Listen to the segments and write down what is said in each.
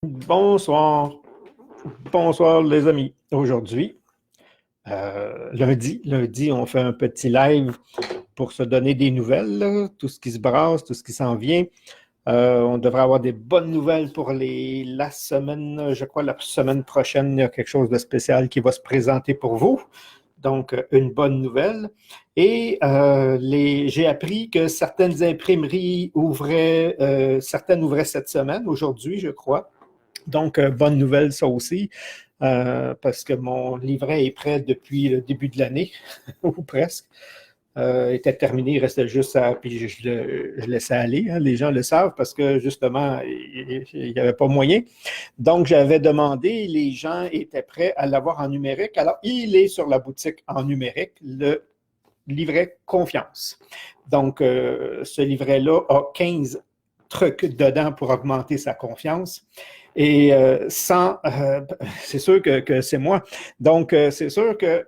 Bonsoir, bonsoir les amis. Aujourd'hui, lundi, on fait un petit live pour se donner des nouvelles, là, tout ce qui se brasse, tout ce qui s'en vient. On devrait avoir des bonnes nouvelles pour la semaine, je crois la semaine prochaine, il y a quelque chose de spécial qui va se présenter pour vous. Donc, une bonne nouvelle. Et j'ai appris que certaines imprimeries certaines ouvraient cette semaine, aujourd'hui, je crois. Donc, bonne nouvelle, ça aussi, parce que mon livret est prêt depuis le début de l'année, ou presque. Était terminé, il restait juste à... Puis je laissais aller, hein, les gens le savent, parce que justement, il n'y avait pas moyen. Donc, j'avais demandé, les gens étaient prêts à l'avoir en numérique. Alors, il est sur la boutique en numérique, le livret Confiance. Donc, ce livret-là a 15 trucs dedans pour augmenter sa confiance. Et c'est sûr que c'est moi. Donc, c'est sûr que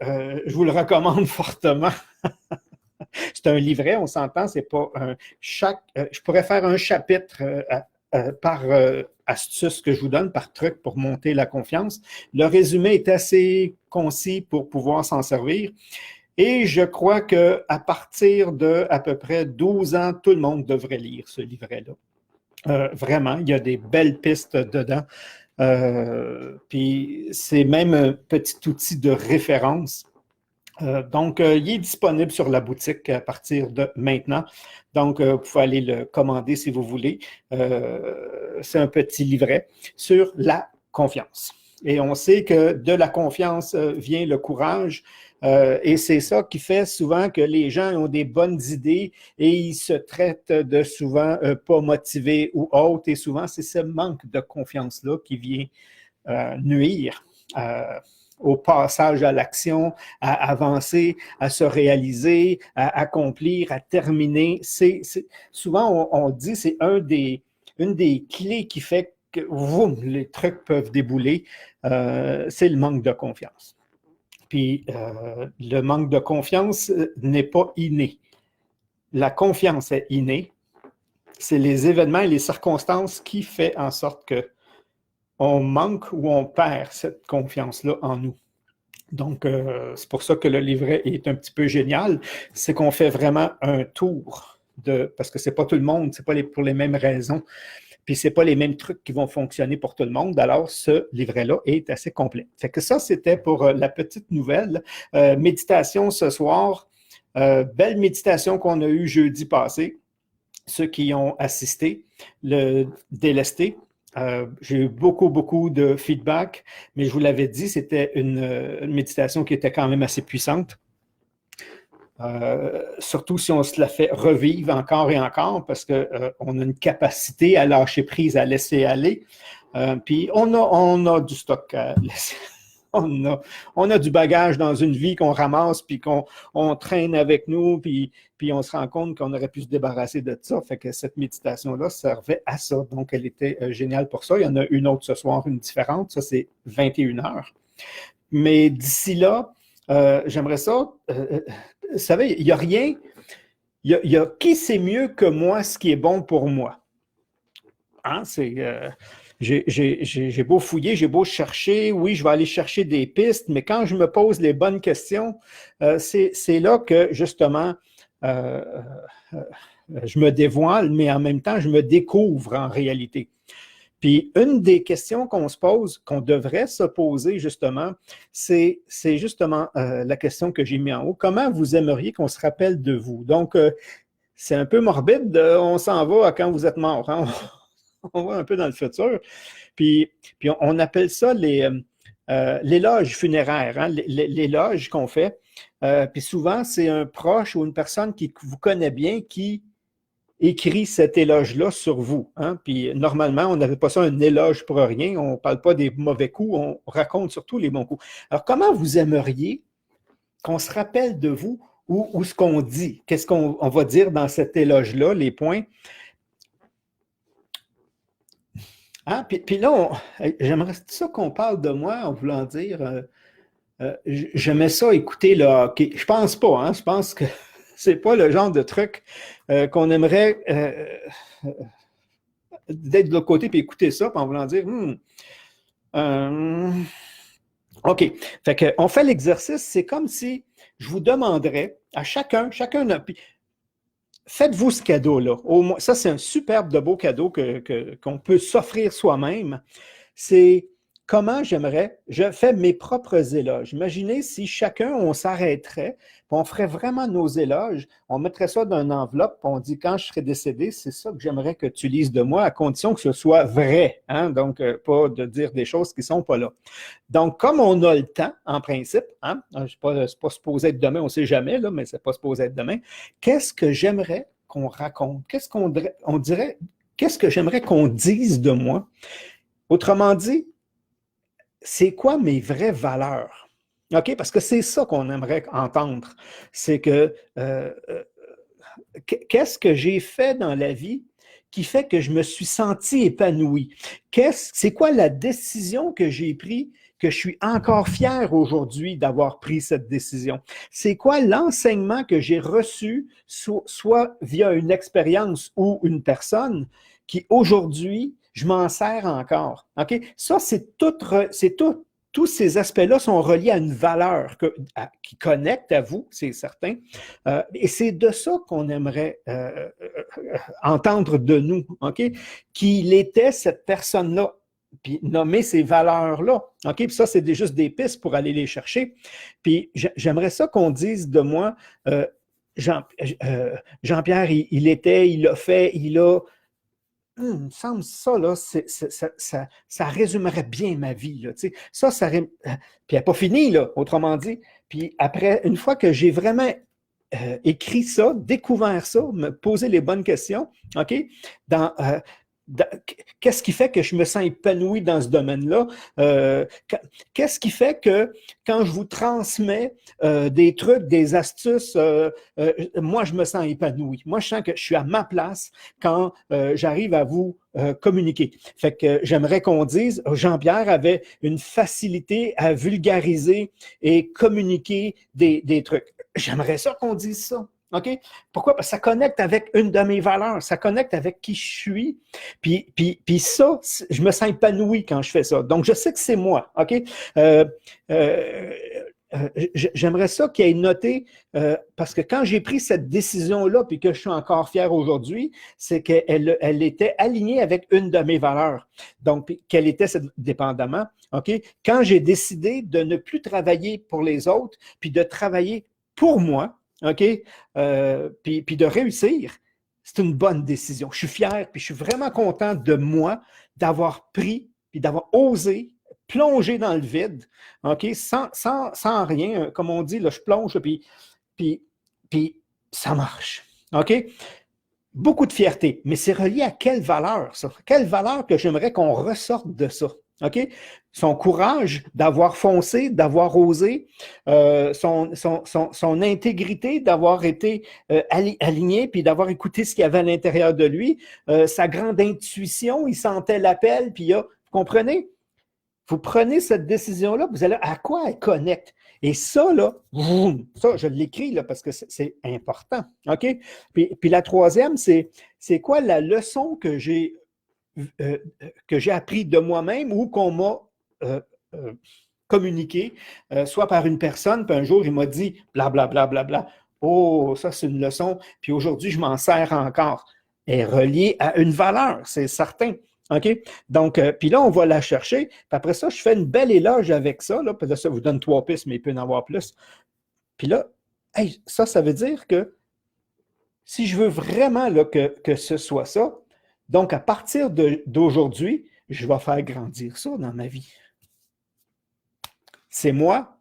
je vous le recommande fortement. C'est un livret, on s'entend, c'est pas je pourrais faire un chapitre par astuce que je vous donne, par truc pour monter la confiance. Le résumé est assez concis pour pouvoir s'en servir. Et je crois qu'à partir de à peu près 12 ans, tout le monde devrait lire ce livret-là. Vraiment, il y a des belles pistes dedans. Puis c'est même un petit outil de référence. Donc, il est disponible sur la boutique à partir de maintenant. Donc, vous pouvez aller le commander si vous voulez. C'est un petit livret sur la confiance. Et on sait que de la confiance vient le courage. Et c'est ça qui fait souvent que les gens ont des bonnes idées et ils se traitent de souvent pas motivés ou autres. Et souvent, c'est ce manque de confiance-là qui vient nuire au passage à l'action, à avancer, à se réaliser, à accomplir, à terminer. Souvent, on dit c'est une des clés qui fait que les trucs peuvent débouler, c'est le manque de confiance. Puis, le manque de confiance n'est pas inné. La confiance est innée. C'est les événements et les circonstances qui font en sorte que on manque ou on perd cette confiance-là en nous. Donc, c'est pour ça que le livret est un petit peu génial. C'est qu'on fait vraiment un tour parce que c'est pas tout le monde, c'est pas pour les mêmes raisons, puis c'est pas les mêmes trucs qui vont fonctionner pour tout le monde. Alors, ce livret-là est assez complet. Fait que ça, c'était pour la petite nouvelle. Méditation ce soir. Belle méditation qu'on a eue jeudi passé. Ceux qui ont assisté, le délesté. J'ai eu beaucoup de feedback, mais je vous l'avais dit, c'était une méditation qui était quand même assez puissante. Surtout si on se la fait revivre encore et encore, parce qu'on a une capacité à lâcher prise, à laisser aller. Puis on a du stock à laisser. On a du bagage dans une vie qu'on ramasse, puis qu'on traîne avec nous, puis on se rend compte qu'on aurait pu se débarrasser de ça. Fait que cette méditation-là servait à ça. Donc, elle était géniale pour ça. Il y en a une autre ce soir, une différente. Ça, c'est 21 heures. Mais d'ici là, j'aimerais ça. Vous savez, il n'y a rien. Il y a qui sait mieux que moi ce qui est bon pour moi? Hein? J'ai beau fouiller, j'ai beau chercher, oui, je vais aller chercher des pistes, mais quand je me pose les bonnes questions, c'est là que justement, euh, je me dévoile, mais en même temps, je me découvre en réalité. Puis une des questions qu'on se pose, qu'on devrait se poser justement, c'est justement la question que j'ai mise en haut. Comment vous aimeriez qu'on se rappelle de vous? Donc, c'est un peu morbide, on s'en va à quand vous êtes mort. Hein? On va un peu dans le futur. Puis on appelle ça l'éloge funéraire, hein? L'éloge qu'on fait. Puis souvent, c'est un proche ou une personne qui vous connaît bien qui écrit cet éloge-là sur vous. Hein? Puis normalement, on n'avait pas ça un éloge pour rien. On ne parle pas des mauvais coups, on raconte surtout les bons coups. Alors, comment vous aimeriez qu'on se rappelle de vous ou ce qu'on dit? Qu'est-ce qu'on va dire dans cet éloge-là, les points? Hein? Puis là, j'aimerais ça qu'on parle de moi en voulant dire, j'aimais ça écouter le hockey. Je pense pas, hein? Je pense que c'est pas le genre de truc qu'on aimerait d'être de l'autre côté et écouter ça, puis en voulant dire, OK. Fait que, on fait l'exercice, c'est comme si je vous demanderais à chacun, faites-vous ce cadeau-là. Au moins, ça, c'est un superbe de beau cadeau qu'on peut s'offrir soi-même. C'est comment je fais mes propres éloges. Imaginez si chacun, on s'arrêterait, puis on ferait vraiment nos éloges, on mettrait ça dans une enveloppe, puis on dit, quand je serai décédé, c'est ça que j'aimerais que tu lises de moi, à condition que ce soit vrai, hein? Donc, pas de dire des choses qui ne sont pas là. Donc, comme on a le temps, en principe, hein? C'est pas supposé être demain, on ne sait jamais, là, mais c'est pas supposé être demain, qu'est-ce que j'aimerais qu'on raconte? On dirait, qu'est-ce que j'aimerais qu'on dise de moi? Autrement dit, c'est quoi mes vraies valeurs? OK? Parce que c'est ça qu'on aimerait entendre. C'est que qu'est-ce que j'ai fait dans la vie qui fait que je me suis senti épanoui? C'est quoi la décision que j'ai prise que je suis encore fier aujourd'hui d'avoir pris cette décision? C'est quoi l'enseignement que j'ai reçu, soit via une expérience ou une personne, qui aujourd'hui, je m'en sers encore? OK? Ça, c'est tout, tous ces aspects-là sont reliés à une valeur qui connecte à vous, c'est certain. Et c'est de ça qu'on aimerait entendre de nous, OK? Qu'il était cette personne-là, puis nommer ces valeurs-là. OK? Puis ça, c'est juste des pistes pour aller les chercher. Puis j'aimerais ça qu'on dise de moi, Jean-Pierre, il a fait, il a... Il me semble ça, là, ça résumerait bien ma vie. Là, tu sais. Puis elle n'est pas finie, là, autrement dit. Puis après, une fois que j'ai vraiment écrit ça, découvert ça, me poser les bonnes questions, OK? Dans, qu'est-ce qui fait que je me sens épanoui dans ce domaine-là? Qu'est-ce qui fait que quand je vous transmets des trucs, des astuces, moi, je me sens épanoui. Moi, je sens que je suis à ma place quand j'arrive à vous communiquer. Fait que j'aimerais qu'on dise, Jean-Pierre avait une facilité à vulgariser et communiquer des trucs. J'aimerais ça qu'on dise ça. OK? Pourquoi? Parce que ça connecte avec une de mes valeurs, ça connecte avec qui je suis. Puis ça, je me sens épanoui quand je fais ça. Donc, je sais que c'est moi. OK? J'aimerais ça qu'il ait noté, parce que quand j'ai pris cette décision-là, puis que je suis encore fier aujourd'hui, c'est qu'elle était alignée avec une de mes valeurs. Donc, quelle était cette dépendamment? OK? Quand j'ai décidé de ne plus travailler pour les autres, puis de travailler pour moi, OK? Puis de réussir, c'est une bonne décision. Je suis fier, puis je suis vraiment content de moi d'avoir pris, puis d'avoir osé plonger dans le vide, OK? Sans rien. Comme on dit, là, je plonge, puis ça marche. OK? Beaucoup de fierté, mais c'est relié à quelle valeur, ça? Quelle valeur que j'aimerais qu'on ressorte de ça? OK? Son courage d'avoir foncé, d'avoir osé, son intégrité d'avoir été aligné, puis d'avoir écouté ce qu'il y avait à l'intérieur de lui, sa grande intuition, il sentait l'appel, puis vous comprenez? Vous prenez cette décision-là, vous allez à quoi elle connecte. Et ça, là, ça, je l'écris là, parce que c'est important. OK? Puis la troisième, c'est quoi la leçon que j'ai appris de moi-même ou qu'on m'a communiqué, soit par une personne, puis un jour, il m'a dit blablabla, bla, bla, bla, bla. Oh, ça, c'est une leçon, puis aujourd'hui, je m'en sers encore. Elle est reliée à une valeur, c'est certain. OK? Donc, puis là, on va la chercher. Puis après ça, je fais une belle éloge avec ça. Là, puis là, ça vous donne 3 pistes, mais il peut y en avoir plus. Puis là, hey, ça veut dire que si je veux vraiment là, que ce soit ça, donc à partir d'aujourd'hui, je vais faire grandir ça dans ma vie. C'est moi.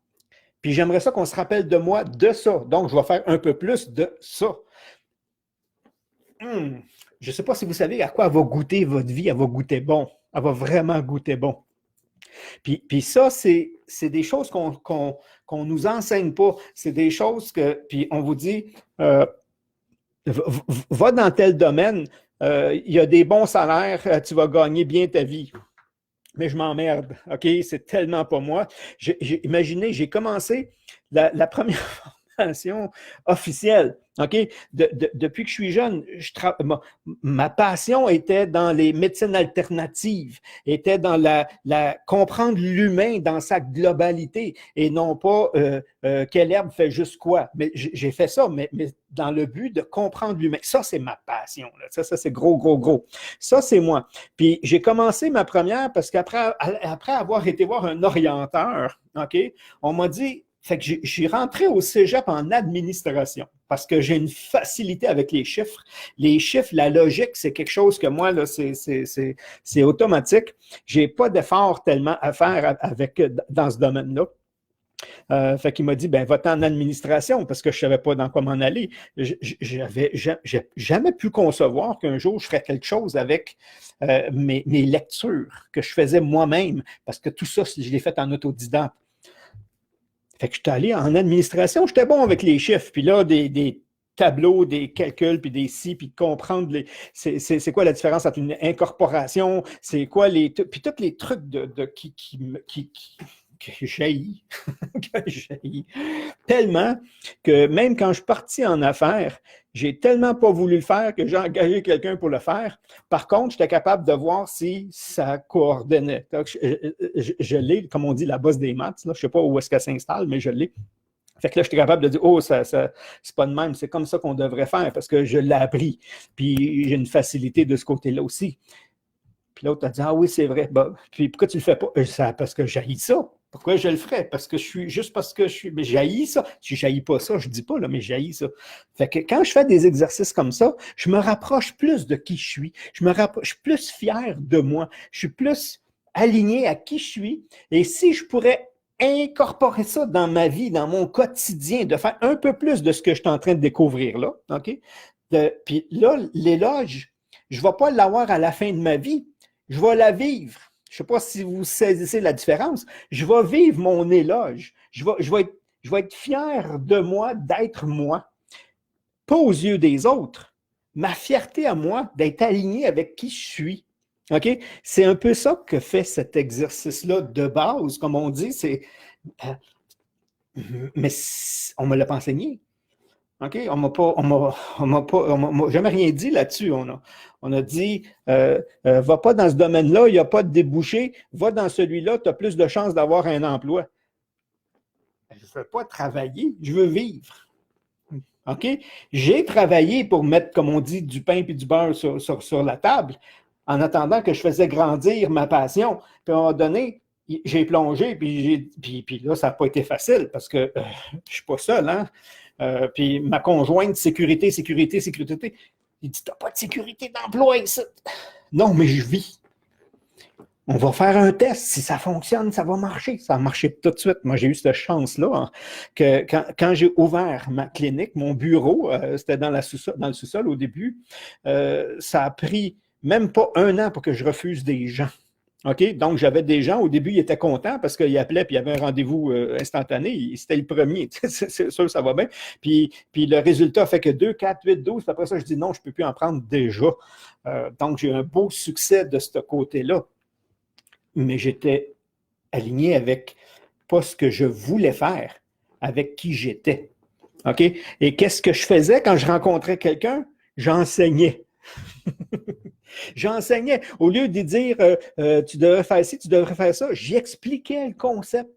Puis j'aimerais ça qu'on se rappelle de moi de ça. Donc, je vais faire un peu plus de ça. Je ne sais pas si vous savez à quoi elle va goûter votre vie. Elle va goûter bon. Elle va vraiment goûter bon. Puis ça, c'est des choses qu'on ne nous enseigne pas. C'est des choses que, puis on vous dit, va dans tel domaine, il y a des bons salaires, tu vas gagner bien ta vie. Mais je m'emmerde, OK? C'est tellement pas moi. Imaginez, j'ai commencé la première formation officielle, OK? Depuis que je suis jeune, ma passion était dans les médecines alternatives, était dans comprendre l'humain dans sa globalité et non pas quelle herbe fait juste quoi. Mais j'ai fait ça, mais dans le but de comprendre l'humain. Ça, c'est ma passion. Là. Ça, c'est gros, gros, gros. Ça, c'est moi. Puis j'ai commencé ma première parce qu'après avoir été voir un orienteur, OK, on m'a dit, fait que je suis rentré au cégep en administration parce que j'ai une facilité avec les chiffres. Les chiffres, la logique, c'est quelque chose que moi, là, c'est automatique. J'ai pas d'effort tellement à faire dans ce domaine-là. Fait qu'il m'a dit, ben, va-t'en en administration parce que je savais pas dans quoi m'en aller. J'avais jamais pu concevoir qu'un jour, je ferais quelque chose avec mes lectures que je faisais moi-même parce que tout ça, je l'ai fait en autodidacte. Fait que j'étais allé en administration, j'étais bon avec les chiffres, puis là, des tableaux, des calculs, puis des si, puis de comprendre c'est quoi la différence entre une incorporation, c'est quoi puis tous les trucs que j'haïs, que j'haïs tellement que même quand je suis parti en affaires, j'ai tellement pas voulu le faire que j'ai engagé quelqu'un pour le faire. Par contre, j'étais capable de voir si ça coordonnait. Donc, je l'ai, comme on dit, la bosse des maths. Là. Je ne sais pas où est-ce qu'elle s'installe, mais je l'ai. Fait que là, j'étais capable de dire, oh, c'est pas de même, c'est comme ça qu'on devrait faire parce que je l'ai appris. Puis j'ai une facilité de ce côté-là aussi. Puis l'autre a dit, ah oui, c'est vrai. Bah, puis pourquoi tu le fais pas? Parce que j'haïs ça. Pourquoi je le ferais? Parce que juste parce que je suis, mais j'haïs ça. Je n'haïs pas ça, je ne dis pas, là, mais j'haïs ça. Fait que quand je fais des exercices comme ça, je me rapproche plus de qui je suis. Je suis plus fier de moi. Je suis plus aligné à qui je suis. Et si je pourrais incorporer ça dans ma vie, dans mon quotidien, de faire un peu plus de ce que je suis en train de découvrir là, OK? Puis là, l'éloge, je ne vais pas l'avoir à la fin de ma vie. Je vais la vivre. Je ne sais pas si vous saisissez la différence. Je vais vivre mon éloge. Je vais être fier de moi, d'être moi. Pas aux yeux des autres. Ma fierté à moi d'être aligné avec qui je suis. OK? C'est un peu ça que fait cet exercice-là de base, comme on dit. Mais on ne me l'a pas enseigné. OK? On m'a jamais rien dit là-dessus. On a dit, va pas dans ce domaine-là, il n'y a pas de débouché, va dans celui-là, tu as plus de chances d'avoir un emploi. Je ne veux pas travailler, je veux vivre. OK? J'ai travaillé pour mettre, comme on dit, du pain et du beurre sur la table, en attendant que je faisais grandir ma passion. Puis à un moment donné, j'ai plongé, puis là, ça n'a pas été facile parce que je ne suis pas seul, hein? Puis ma conjointe, sécurité. Il dit, t'as pas de sécurité d'emploi ici. Non, mais je vis. On va faire un test. Si ça fonctionne, ça va marcher. Ça a marché tout de suite. Moi, j'ai eu cette chance-là hein, que quand j'ai ouvert ma clinique, mon bureau, c'était dans le sous-sol au début, ça a pris même pas 1 an pour que je refuse des gens. OK? Donc, j'avais des gens, au début, ils étaient contents parce qu'ils appelaient puis il y avait un rendez-vous instantané. C'était le premier. C'est sûr, ça va bien. Puis le résultat fait que 2, 4, 8, 12. Puis après ça, je dis non, je ne peux plus en prendre déjà. Donc, j'ai eu un beau succès de ce côté-là. Mais j'étais aligné avec pas ce que je voulais faire, avec qui j'étais. OK? Et qu'est-ce que je faisais quand je rencontrais quelqu'un? J'enseignais. J'enseignais. Au lieu de dire tu devrais faire ci, tu devrais faire ça, j'expliquais le concept.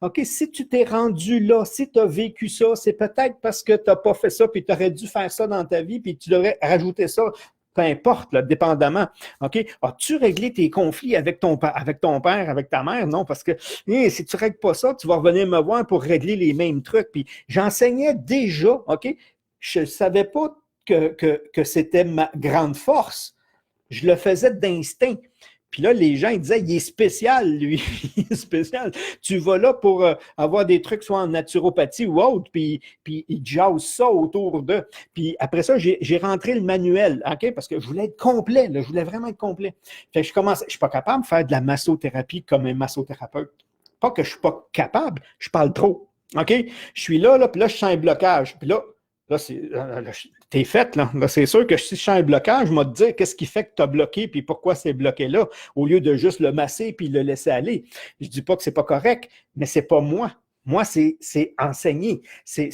OK, si tu t'es rendu là, si tu as vécu ça, c'est peut-être parce que tu n'as pas fait ça, puis tu aurais dû faire ça dans ta vie, puis tu devrais rajouter ça, peu importe, là, dépendamment. OK, as-tu réglé tes conflits avec ton père, avec ta mère? Non, parce que si tu ne règles pas ça, tu vas revenir me voir pour régler les mêmes trucs. Puis j'enseignais déjà, OK? Je ne savais pas que c'était ma grande force. Je le faisais d'instinct. Puis là, les gens, ils disaient, il est spécial, lui. Il est spécial. Tu vas là pour avoir des trucs, soit en naturopathie ou autre, puis ils jasent ça autour d'eux. Puis après ça, j'ai rentré le manuel, OK? Parce que je voulais être complet, là, je voulais vraiment être complet. Fait que je ne suis pas capable de faire de la massothérapie comme un massothérapeute. Pas que je ne suis pas capable, je parle trop. OK? Je suis là, puis là, je sens un blocage. Puis là, t'es fait, là. Là, c'est sûr que si je sens un blocage, je vais te dire qu'est-ce qui fait que tu as bloqué puis pourquoi c'est bloqué là, au lieu de juste le masser puis le laisser aller. Je ne dis pas que c'est pas correct, mais c'est pas moi. Moi, c'est enseigner. C'est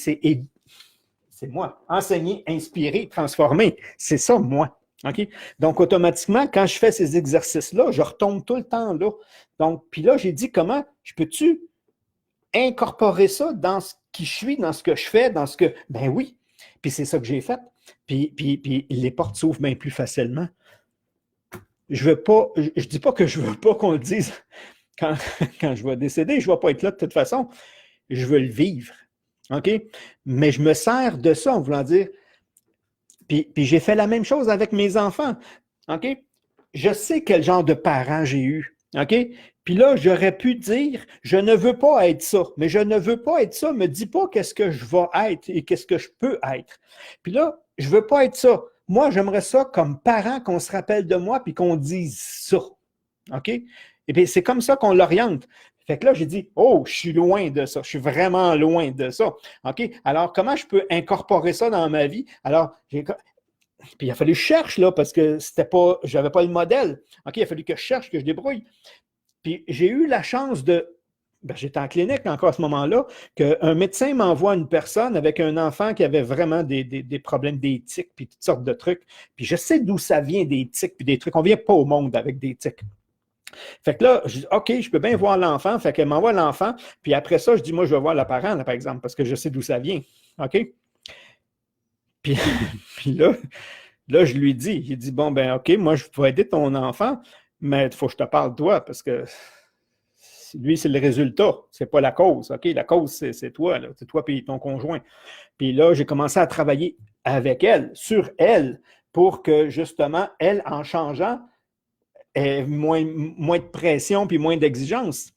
c'est moi. Enseigner, inspirer, transformer, c'est ça, moi. OK? Donc, automatiquement, quand je fais ces exercices-là, je retombe tout le temps là. Donc, puis là, j'ai dit, comment je peux-tu incorporer ça dans ce qui je suis, dans ce que je fais, dans ce que... Ben oui. Puis c'est ça que j'ai fait. Puis les portes s'ouvrent bien plus facilement. Je veux pas, je dis pas que je veux pas qu'on le dise quand, quand je vais décéder. Je ne vais pas être là de toute façon. Je veux le vivre. OK? Mais je me sers de ça en voulant dire... Puis j'ai fait la même chose avec mes enfants. OK? Je sais quel genre de parents j'ai eu. OK? Puis là, j'aurais pu dire, je ne veux pas être ça. Mais je ne veux pas être ça. Ne me dis pas qu'est-ce que je vais être et qu'est-ce que je peux être. Puis là, je ne veux pas être ça. Moi, j'aimerais ça comme parent qu'on se rappelle de moi puis qu'on dise ça. OK? Et bien, c'est comme ça qu'on l'oriente. Fait que là, j'ai dit, oh, je suis loin de ça. Je suis vraiment loin de ça. OK? Alors, comment je peux incorporer ça dans ma vie? Alors, puis il a fallu que je cherche, là, parce que c'était pas, j'avais pas le modèle. OK? Il a fallu que je cherche, que je débrouille. Puis j'ai eu la chance de, j'étais en clinique encore à ce moment-là, qu'un médecin m'envoie une personne avec un enfant qui avait vraiment des problèmes d'éthique, puis toutes sortes de trucs. Puis je sais d'où ça vient, des tics, puis des trucs. On ne vient pas au monde avec des tics. Fait que là, je dis, OK, je peux bien voir l'enfant. Fait qu'elle m'envoie l'enfant. Puis après ça, je dis, moi, je vais voir le parent, là, par exemple, parce que je sais d'où ça vient. OK? Puis, puis là, je lui dis, il dit, bon, ben OK, moi, je vais aider ton enfant, mais il faut que je te parle, toi, parce que lui, c'est le résultat, c'est pas la cause. OK? La cause, c'est toi, là. C'est toi et ton conjoint. Puis là, j'ai commencé à travailler avec elle, sur elle, pour que, justement, elle, en changeant, moins de pression puis moins d'exigence.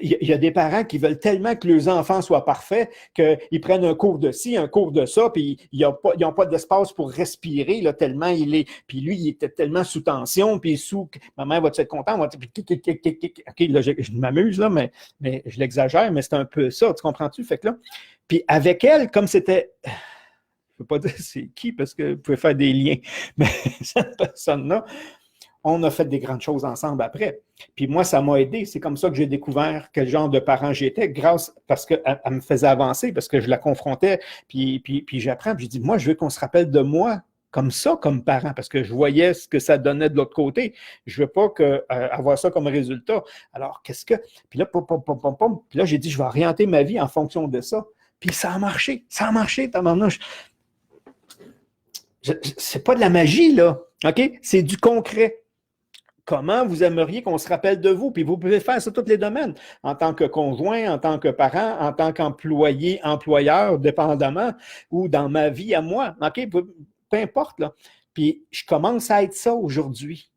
Il y a des parents qui veulent tellement que leurs enfants soient parfaits qu'ils prennent un cours de ci, un cours de ça, puis ils n'ont pas d'espace pour respirer, là, tellement il est. Puis lui, il était tellement sous tension, puis sous. Ma mère va-tu être contente? OK, là, je m'amuse, là, mais je l'exagère, mais c'est un peu ça, tu comprends-tu? Fait que là. Puis avec elle, comme c'était. Je ne peux pas dire c'est qui, parce que vous pouvez faire des liens, mais cette personne-là, on a fait des grandes choses ensemble après. Puis moi, ça m'a aidé. C'est comme ça que j'ai découvert quel genre de parent j'étais, parce qu'elle me faisait avancer, parce que je la confrontais, puis j'apprends. Puis je dis, moi, je veux qu'on se rappelle de moi comme ça, comme parent, parce que je voyais ce que ça donnait de l'autre côté. Je ne veux pas avoir ça comme résultat. Alors, qu'est-ce que... Puis là, puis là, j'ai dit, je vais orienter ma vie en fonction de ça. Puis ça a marché. Ça a marché, c'est pas de la magie, là. OK? C'est du concret. Comment vous aimeriez qu'on se rappelle de vous? Puis vous pouvez faire ça dans tous les domaines, en tant que conjoint, en tant que parent, en tant qu'employé, employeur, dépendamment, ou dans ma vie à moi. OK? Peu importe, là. Puis je commence à être ça aujourd'hui.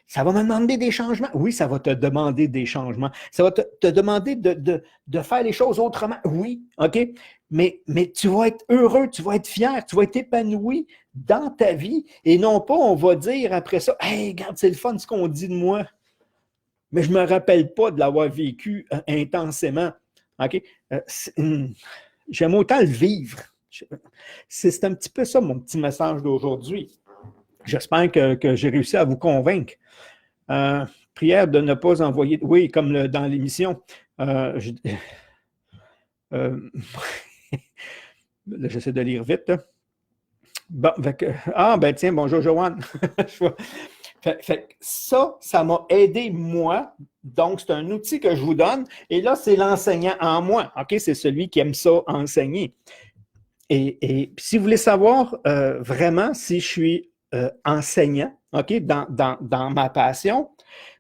Ça va me demander des changements. Oui, ça va te demander des changements. Ça va te demander de faire les choses autrement. Oui, OK? Mais tu vas être heureux, tu vas être fier, tu vas être épanoui dans ta vie. Et non pas, on va dire après ça, hey, regarde, c'est le fun ce qu'on dit de moi. Mais je ne me rappelle pas de l'avoir vécu intensément. OK? J'aime autant le vivre. C'est un petit peu ça, mon petit message d'aujourd'hui. J'espère que j'ai réussi à vous convaincre. Prière de ne pas envoyer... Oui, comme dans l'émission. J'essaie de lire vite. Bon, ben tiens, bonjour Joanne. Ça m'a aidé moi. Donc, c'est un outil que je vous donne. Et là, c'est l'enseignant en moi. OK? C'est celui qui aime ça enseigner. Et si vous voulez savoir vraiment si je suis enseignant, OK, dans ma passion,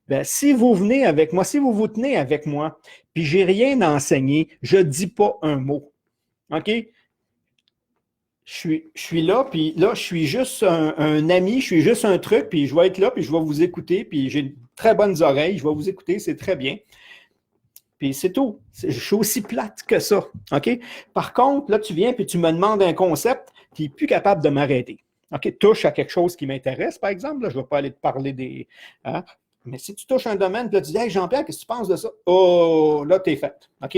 ben, si vous venez avec moi, si vous vous tenez avec moi, puis j'ai rien à enseigner, je ne dis pas un mot. OK? Je suis là, puis là, je suis juste un ami, je suis juste un truc, puis je vais être là, puis je vais vous écouter, puis j'ai de très bonnes oreilles, je vais vous écouter, c'est très bien. Puis c'est tout. Je suis aussi plate que ça. OK? Par contre, là, tu viens puis tu me demandes un concept, tu n'es plus capable de m'arrêter. OK? Touche à quelque chose qui m'intéresse, par exemple. Là, je ne vais pas aller te parler des. Hein? Mais si tu touches un domaine, puis là, tu dis, hey, Jean-Pierre, qu'est-ce que tu penses de ça? Oh, là, t'es fait. OK?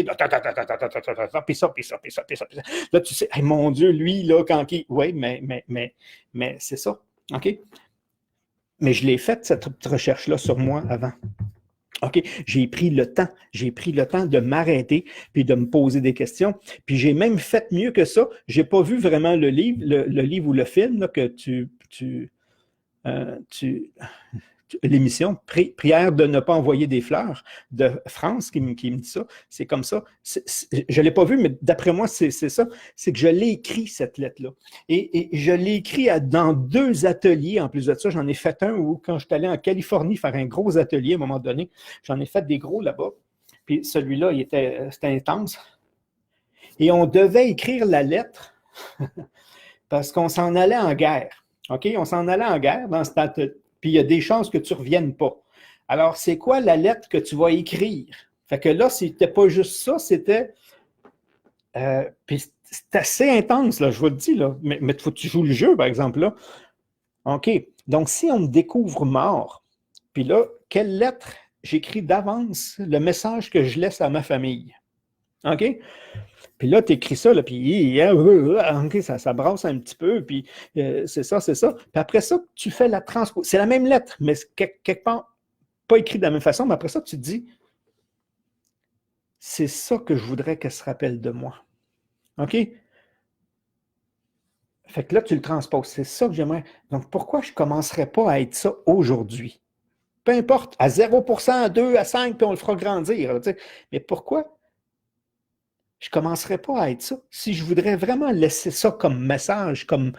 Puis ça, puis ça, puis ça, puis ça. Là, tu sais, hey, mon Dieu, lui, là, quand il. Oui, mais c'est ça. OK? Mais je l'ai faite, cette recherche-là, sur moi avant. OK, j'ai pris le temps de m'arrêter puis de me poser des questions. Puis j'ai même fait mieux que ça. J'ai pas vu vraiment le livre, le livre ou le film là, que tu l'émission Prière de ne pas envoyer des fleurs de France qui me dit ça. C'est comme ça. Je ne l'ai pas vu, mais d'après moi, c'est ça. C'est que je l'ai écrit, cette lettre-là. Et je l'ai écrit dans 2 ateliers. En plus de ça, j'en ai fait un où, quand je suis allé en Californie faire un gros atelier à un moment donné, j'en ai fait des gros là-bas. Puis celui-là, c'était intense. Et on devait écrire la lettre parce qu'on s'en allait en guerre. OK? On s'en allait en guerre dans cet atelier. Puis il y a des chances que tu ne reviennes pas. Alors, c'est quoi la lettre que tu vas écrire? Fait que là, c'était pas juste ça, c'était... puis c'est assez intense, là, je vous le dis, là. Mais il faut que tu joues le jeu, par exemple, là. OK. Donc, si on me découvre mort, puis là, quelle lettre j'écris d'avance le message que je laisse à ma famille? OK? Puis là, tu écris ça, là, puis OK, ça brasse un petit peu, puis c'est ça, c'est ça. Puis après ça, tu fais la transposition. C'est la même lettre, mais quelque part, pas écrit de la même façon, mais après ça, tu te dis, c'est ça que je voudrais qu'elle se rappelle de moi. OK? Fait que là, tu le transposes. C'est ça que j'aimerais. Donc, pourquoi je ne commencerais pas à être ça aujourd'hui? Peu importe, à 0%, à 2, à 5, puis on le fera grandir. Tu sais. Mais pourquoi je ne commencerais pas à être ça? Si je voudrais vraiment laisser ça comme message, comme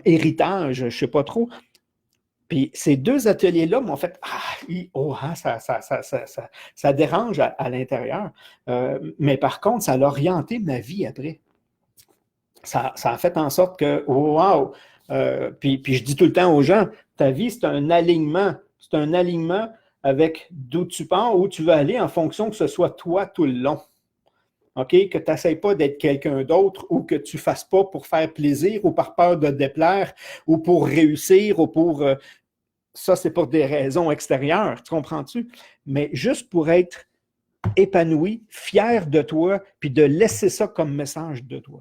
héritage, je ne sais pas trop. Puis ces 2 ateliers-là m'ont fait ça dérange à l'intérieur. Mais par contre, ça a orienté ma vie après. Ça a fait en sorte que, wow! Puis je dis tout le temps aux gens, ta vie, c'est un alignement. C'est un alignement avec d'où tu pars, où tu veux aller, en fonction que ce soit toi tout le long. OK? Que tu n'essayes pas d'être quelqu'un d'autre ou que tu ne fasses pas pour faire plaisir ou par peur de déplaire ou pour réussir ou pour... ça, c'est pour des raisons extérieures, tu comprends-tu? Mais juste pour être épanoui, fier de toi, puis de laisser ça comme message de toi.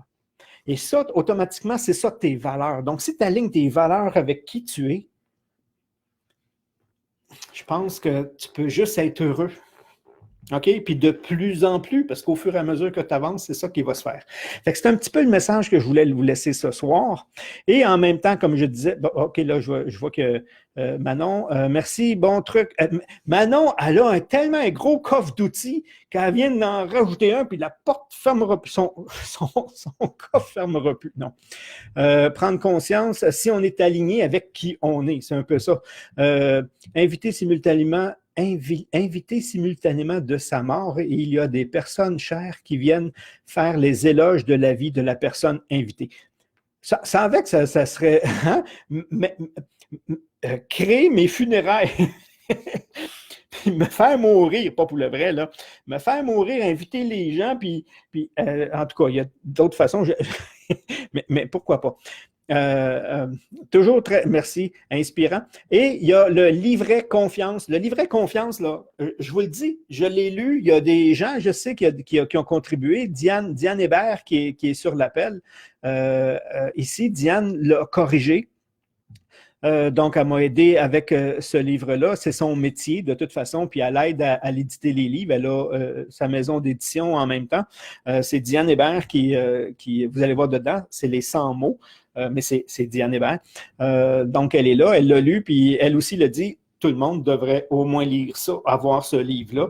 Et ça, automatiquement, c'est ça tes valeurs. Donc, si tu alignes tes valeurs avec qui tu es, je pense que tu peux juste être heureux. OK? Puis de plus en plus, parce qu'au fur et à mesure que tu avances, c'est ça qui va se faire. Fait que c'est un petit peu le message que je voulais vous laisser ce soir. Et en même temps, comme je disais, bon, OK, là, je vois que Manon, merci, bon truc. Manon, elle a tellement un gros coffre d'outils qu'elle vient d'en rajouter un, puis la porte fermera plus. Son coffre fermera plus. Non. Prendre conscience si on est aligné avec qui on est. C'est un peu ça. Inviter simultanément de sa mort, et il y a des personnes chères qui viennent faire les éloges de la vie de la personne invitée. Ça avec, ça serait créer mes funérailles. Puis me faire mourir, pas pour le vrai, là, me faire mourir, inviter les gens, puis en tout cas, il y a d'autres façons, mais pourquoi pas? Toujours très, merci, inspirant. Et il y a le livret confiance. Le livret confiance, là, je vous le dis, je l'ai lu. Il y a des gens, je sais, qui ont contribué. Diane Hébert, qui est sur l'appel. Ici, Diane l'a corrigé. Donc, elle m'a aidé avec ce livre-là. C'est son métier, de toute façon, puis elle aide à l'éditer les livres. Elle a sa maison d'édition en même temps. C'est Diane Hébert qui, vous allez voir dedans, c'est les 100 mots, mais c'est Diane Hébert. Donc, elle est là, elle l'a lu, puis elle aussi l'a dit, tout le monde devrait au moins lire ça, avoir ce livre-là.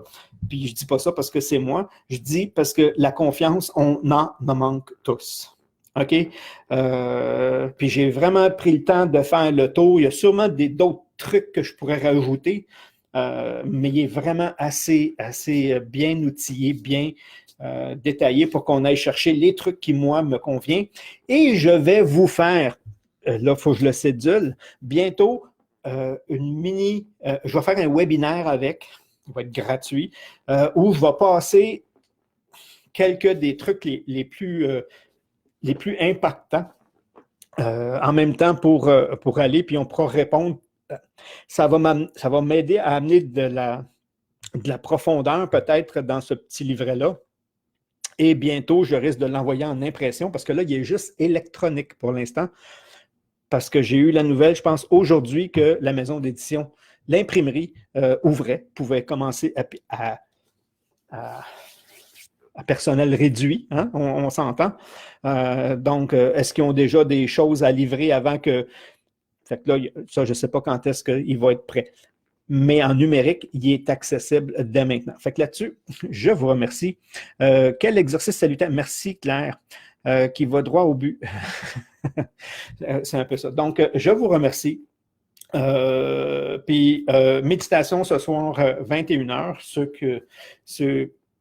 Puis, je dis pas ça parce que c'est moi, je dis parce que la confiance, on en manque tous. OK? Puis j'ai vraiment pris le temps de faire le tour. Il y a sûrement d'autres trucs que je pourrais rajouter, mais il est vraiment assez bien outillé, bien détaillé pour qu'on aille chercher les trucs qui, moi, me conviennent. Et je vais vous faire, là, il faut que je le cédule, bientôt je vais faire un webinaire avec, il va être gratuit, où je vais passer quelques des trucs les plus impactants en même temps pour aller, puis on pourra répondre. Ça va m'aider à amener de la profondeur peut-être dans ce petit livret-là. Et bientôt, je risque de l'envoyer en impression parce que là, il est juste électronique pour l'instant. Parce que j'ai eu la nouvelle, je pense, aujourd'hui que la maison d'édition l'imprimerie ouvrait, pouvait commencer à personnel réduit, hein? On s'entend. Donc, est-ce qu'ils ont déjà des choses à livrer avant que... Fait que là, ça, je ne sais pas quand est-ce qu'il va être prêt. Mais en numérique, il est accessible dès maintenant. Fait que là-dessus, je vous remercie. Quel exercice salutaire. Merci, Claire, qui va droit au but. C'est un peu ça. Donc, je vous remercie. Puis, méditation ce soir, 21h, ceux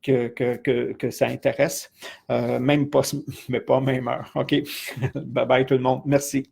que ça intéresse. Même pas, mais pas même heure. OK. Bye bye tout le monde. Merci.